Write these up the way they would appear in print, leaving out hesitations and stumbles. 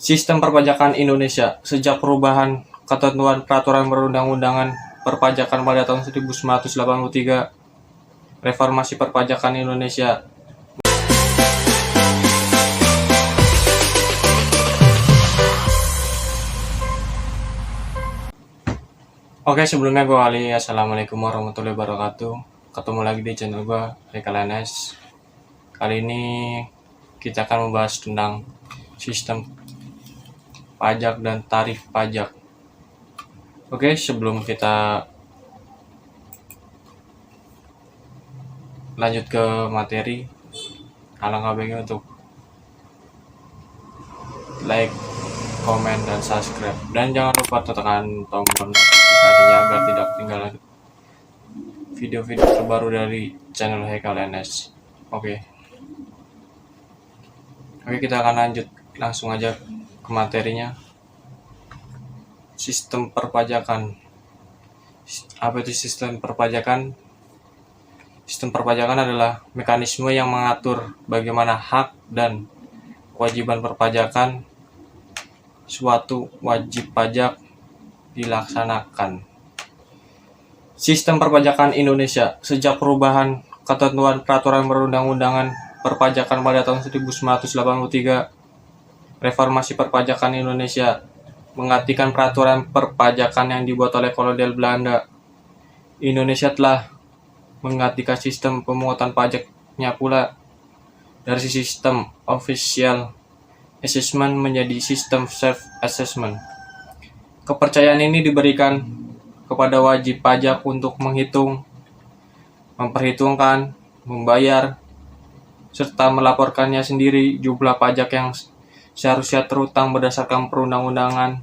Sistem perpajakan Indonesia sejak perubahan ketentuan peraturan perundang-undangan perpajakan pada tahun 1983, reformasi perpajakan Indonesia. Oke, sebelumnya gue Ali. Assalamualaikum warahmatullahi wabarakatuh. Ketemu lagi di channel gue, Haikal NS. Kali ini kita akan membahas tentang sistem pajak dan tarif pajak. Oke, sebelum kita lanjut ke materi, alangkah baiknya untuk like, komen, dan subscribe. Dan jangan lupa tekan tombol notifikasinya agar tidak ketinggalan video-video terbaru dari channel Haikal NS. Oke, kita akan lanjut langsung aja ke materinya. Sistem perpajakan. Apa itu sistem perpajakan? Sistem perpajakan adalah mekanisme yang mengatur bagaimana hak dan kewajiban perpajakan suatu wajib pajak dilaksanakan. Sistem perpajakan Indonesia sejak perubahan ketentuan peraturan perundang-undangan perpajakan pada tahun 1983, reformasi perpajakan Indonesia menggantikan peraturan perpajakan yang dibuat oleh kolonial Belanda. Indonesia telah menggantikan sistem pemungutan pajaknya pula dari sistem official assessment menjadi sistem self-assessment. Kepercayaan ini diberikan kepada wajib pajak untuk menghitung, memperhitungkan, membayar, serta melaporkannya sendiri jumlah pajak yang seharusnya terutang berdasarkan perundang-undangan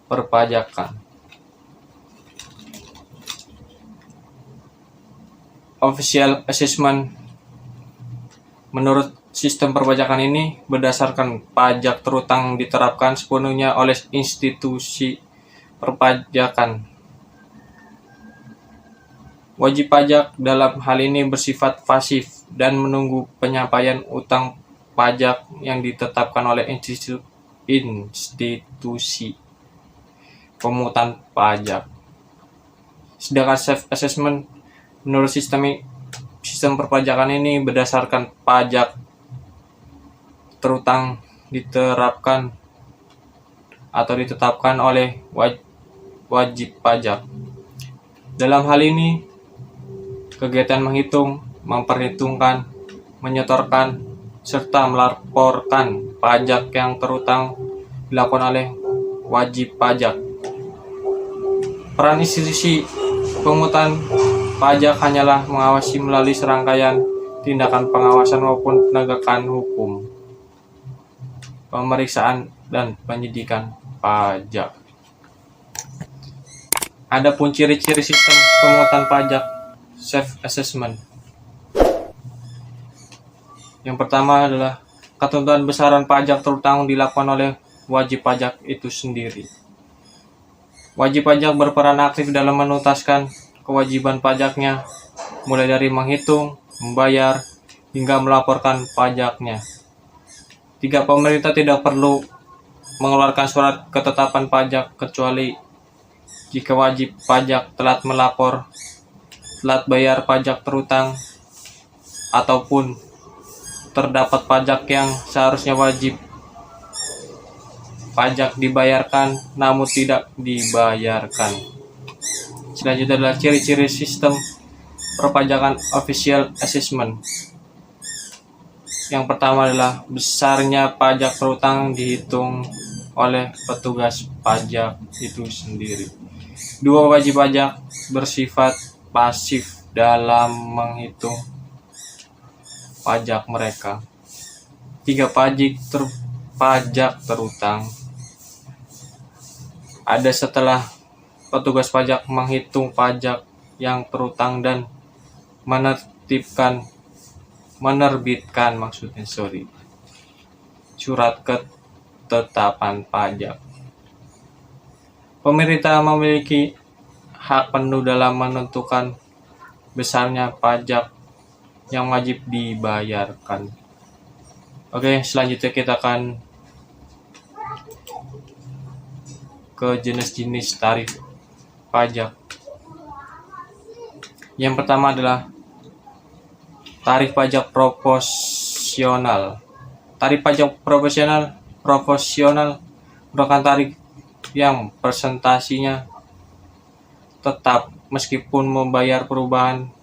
perpajakan. Official assessment. Menurut sistem perpajakan ini, berdasarkan pajak terutang diterapkan sepenuhnya oleh institusi perpajakan. Wajib pajak dalam hal ini bersifat pasif dan menunggu penyampaian utang pajak yang ditetapkan oleh institusi pemungutan pajak. Sedangkan self-assessment menurut sistem perpajakan ini berdasarkan pajak terutang diterapkan atau ditetapkan oleh wajib pajak. Dalam hal ini, kegiatan menghitung, memperhitungkan, menyetorkan, serta melaporkan pajak yang terutang dilakukan oleh wajib pajak. Peran institusi pemungutan pajak hanyalah mengawasi melalui serangkaian tindakan pengawasan maupun penegakan hukum, pemeriksaan, dan penyidikan pajak. Adapun ciri-ciri sistem pemungutan pajak self-assessment. Yang pertama adalah ketentuan besaran pajak terutang dilakukan oleh wajib pajak itu sendiri. Wajib pajak berperan aktif dalam menuntaskan kewajiban pajaknya, mulai dari menghitung, membayar, hingga melaporkan pajaknya. 3. Pemerintah tidak perlu mengeluarkan surat ketetapan pajak kecuali jika wajib pajak telat melapor, telat bayar pajak terutang, ataupun terdapat pajak yang seharusnya wajib pajak dibayarkan namun tidak dibayarkan. Selanjutnya adalah ciri-ciri sistem perpajakan official assessment. Yang pertama adalah besarnya pajak terutang dihitung oleh petugas pajak itu sendiri. 2. Wajib pajak bersifat pasif dalam menghitung pajak mereka. 3. Pajak terutang ada setelah petugas pajak menghitung pajak yang terutang dan menerbitkan surat ketetapan pajak. Pemerintah memiliki hak penuh dalam menentukan besarnya pajak yang wajib dibayarkan. Oke, selanjutnya kita akan ke jenis-jenis tarif pajak. Yang pertama adalah tarif pajak proporsional. Tarif pajak proporsional merupakan tarif yang persentasinya tetap meskipun membayar perubahan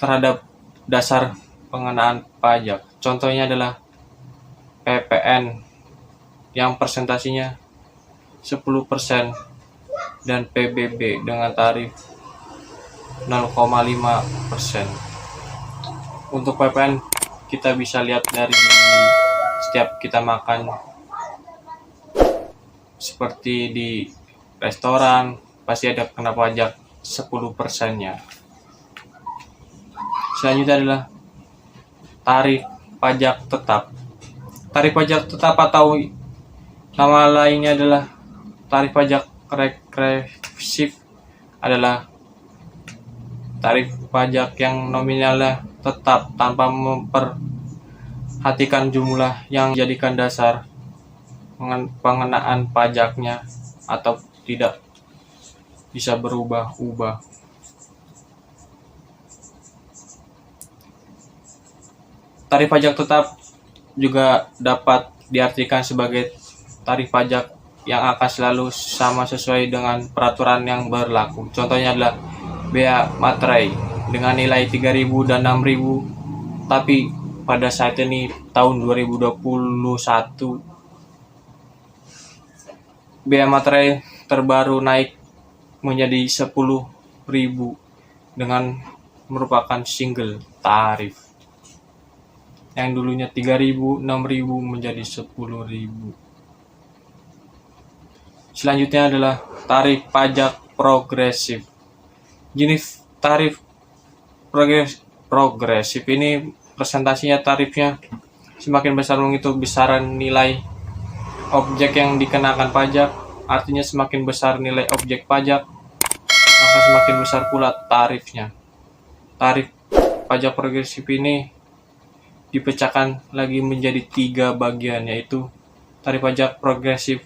terhadap dasar pengenaan pajak. Contohnya adalah PPN yang persentasinya 10% dan PBB dengan tarif 0,5%. Untuk PPN kita bisa lihat dari setiap kita makan seperti di restoran pasti ada kena pajak 10%-nya. Selanjutnya adalah tarif pajak tetap. Tarif pajak tetap atau nama lainnya adalah tarif pajak regresif adalah tarif pajak yang nominalnya tetap tanpa memperhatikan jumlah yang dijadikan dasar pengenaan pajaknya atau tidak bisa berubah-ubah. Tarif pajak tetap juga dapat diartikan sebagai tarif pajak yang akan selalu sama sesuai dengan peraturan yang berlaku. Contohnya adalah bea materai dengan nilai 3.000 dan 6.000, tapi pada saat ini tahun 2021 bea materai terbaru naik menjadi 10.000 dengan merupakan single tarif. Yang dulunya 3.000, 6.000 menjadi 10.000. Selanjutnya adalah tarif pajak progresif. Jenis tarif progresif ini presentasinya tarifnya semakin besar menghitung besaran nilai objek yang dikenakan pajak. Artinya semakin besar nilai objek pajak, maka semakin besar pula tarifnya. Tarif pajak progresif ini dipecahkan lagi menjadi 3 bagian, yaitu tarif pajak progresif,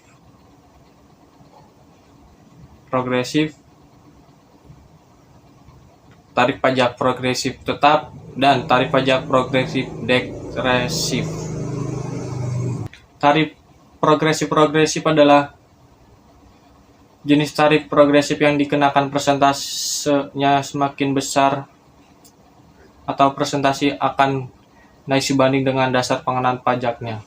tarif pajak progresif tetap, dan tarif pajak progresif degresif. Tarif progresif adalah jenis tarif progresif yang dikenakan persentasenya semakin besar atau presentasi akan naik sebanding dengan dasar pengenaan pajaknya.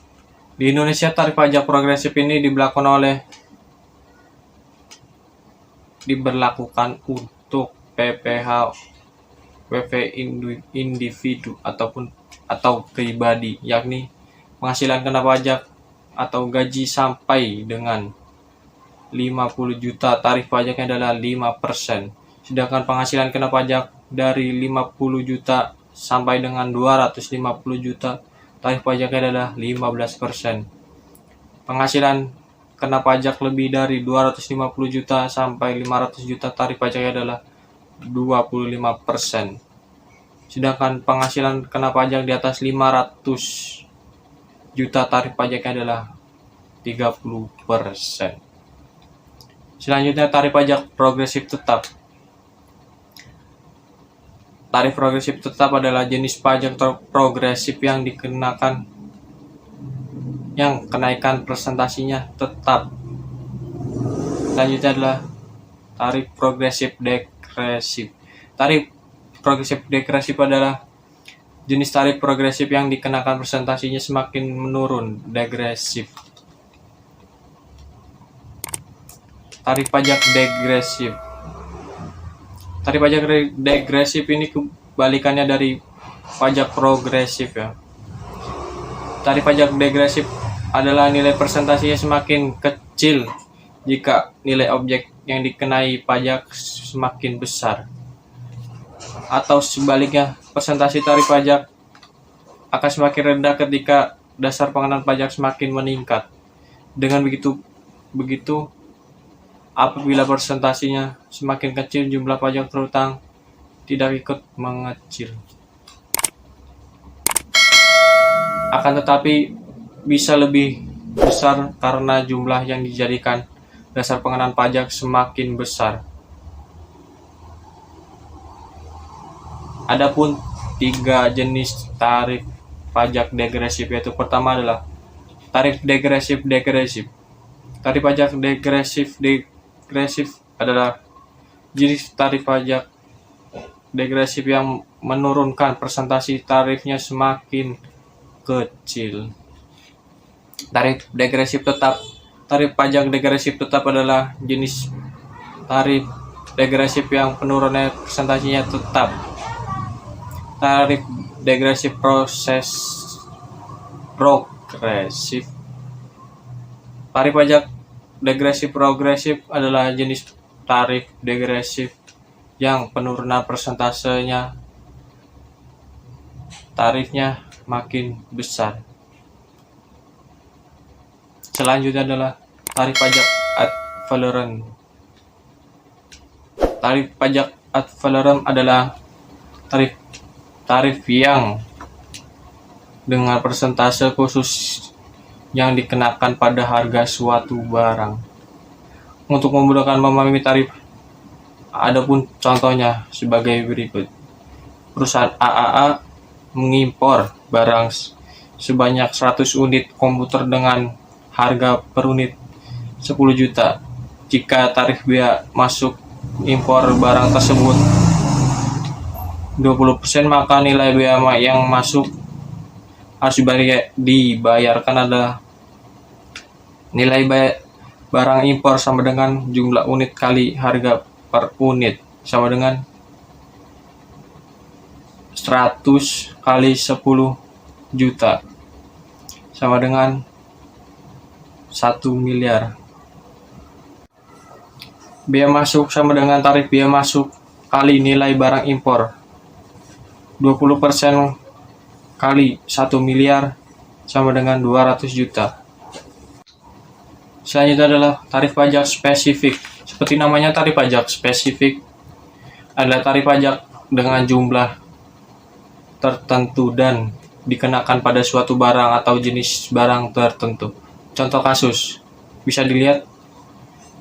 Di Indonesia, tarif pajak progresif ini diberlakukan untuk PPh, WP individu atau pribadi, yakni penghasilan kena pajak atau gaji sampai dengan 50 juta, tarif pajaknya adalah 5%. Sedangkan penghasilan kena pajak dari 50 juta sampai dengan 250 juta, tarif pajaknya adalah 15%. Penghasilan kena pajak lebih dari 250 juta sampai 500 juta, tarif pajaknya adalah 25%. Sedangkan penghasilan kena pajak di atas 500 juta, tarif pajaknya adalah 30%. Selanjutnya tarif pajak progresif tetap. Tarif progresif tetap adalah jenis pajak progresif yang dikenakan yang kenaikan presentasinya tetap. Selanjutnya adalah tarif progresif degresif. Tarif progresif degresif adalah jenis tarif progresif yang dikenakan presentasinya semakin menurun, degresif. Tarif pajak degresif. Tarif pajak degresif ini kebalikannya dari pajak progresif ya. Tarif pajak degresif adalah nilai presentasinya semakin kecil jika nilai objek yang dikenai pajak semakin besar. Atau sebaliknya, presentasi tarif pajak akan semakin rendah ketika dasar pengenaan pajak semakin meningkat. Dengan begitu apabila presentasinya semakin kecil, jumlah pajak terutang tidak ikut mengecil. Akan tetapi bisa lebih besar karena jumlah yang dijadikan dasar pengenaan pajak semakin besar. Adapun 3 jenis tarif pajak degresif, yaitu pertama adalah tarif degresif. Tarif pajak degresif adalah jenis tarif pajak degresif yang menurunkan persentase tarifnya semakin kecil. Tarif pajak degresif tetap adalah jenis tarif degresif yang penurunannya persentasenya tetap. Tarif degresif progresif. Tarif pajak degresif progresif adalah jenis tarif degresif yang penurunan persentasenya tarifnya makin besar. Selanjutnya adalah tarif pajak ad valorem. Tarif pajak ad valorem adalah tarif yang dengan persentase khusus yang dikenakan pada harga suatu barang. Untuk memudahkan memahami tarif, adapun contohnya sebagai berikut. Perusahaan AAA mengimpor barang sebanyak 100 unit komputer dengan harga per unit 10 juta. Jika tarif biaya masuk impor barang tersebut 20%, maka nilai biaya yang masuk harus dibayarkan adalah nilai barang impor sama dengan jumlah unit kali harga per unit, sama dengan 100 kali 10 juta, sama dengan 1 miliar. Biaya masuk sama dengan tarif biaya masuk kali nilai barang impor. 20% kali 1 miliar sama dengan 200 juta. Selanjutnya adalah tarif pajak spesifik. Seperti namanya, tarif pajak spesifik adalah tarif pajak dengan jumlah tertentu dan dikenakan pada suatu barang atau jenis barang tertentu. Contoh kasus bisa dilihat,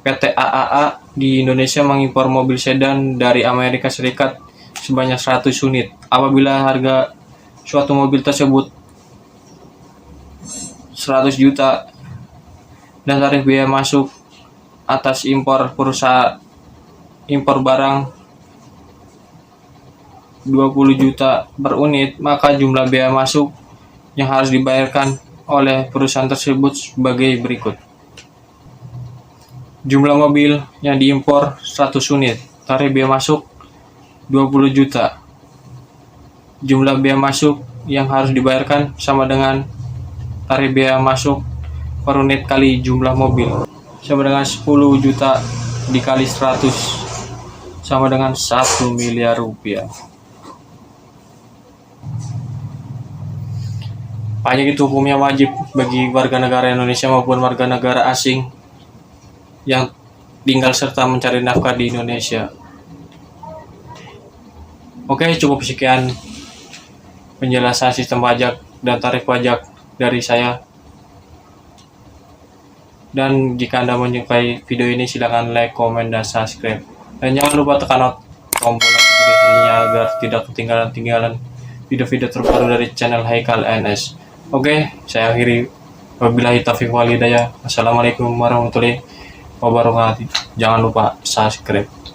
PT AAA di Indonesia mengimpor mobil sedan dari Amerika Serikat sebanyak 100 unit. Apabila harga suatu mobil tersebut 100 juta dan tarif biaya masuk atas impor perusahaan impor barang 20 juta per unit, maka jumlah biaya masuk yang harus dibayarkan oleh perusahaan tersebut sebagai berikut. Jumlah mobil yang diimpor 100 unit, tarif biaya masuk 20 juta. Jumlah biaya masuk yang harus dibayarkan sama dengan tarif biaya masuk per unit kali jumlah mobil, sama dengan 10 juta dikali 100, sama dengan 1 miliar rupiah. Pajak itu hukumnya wajib bagi warga negara Indonesia maupun warga negara asing yang tinggal serta mencari nafkah di Indonesia. Oke, cukup sekian penjelasan sistem pajak dan tarif pajak dari saya. Dan jika Anda menyukai video ini, silakan like, komen, dan subscribe. Dan jangan lupa tekan tombol notifikasinya agar tidak ketinggalan video-video terbaru dari channel Haikal NS. Oke, saya akhiri. Wabillahi taufiq wal hidayah. Assalamualaikum warahmatullahi wabarakatuh. Jangan lupa subscribe.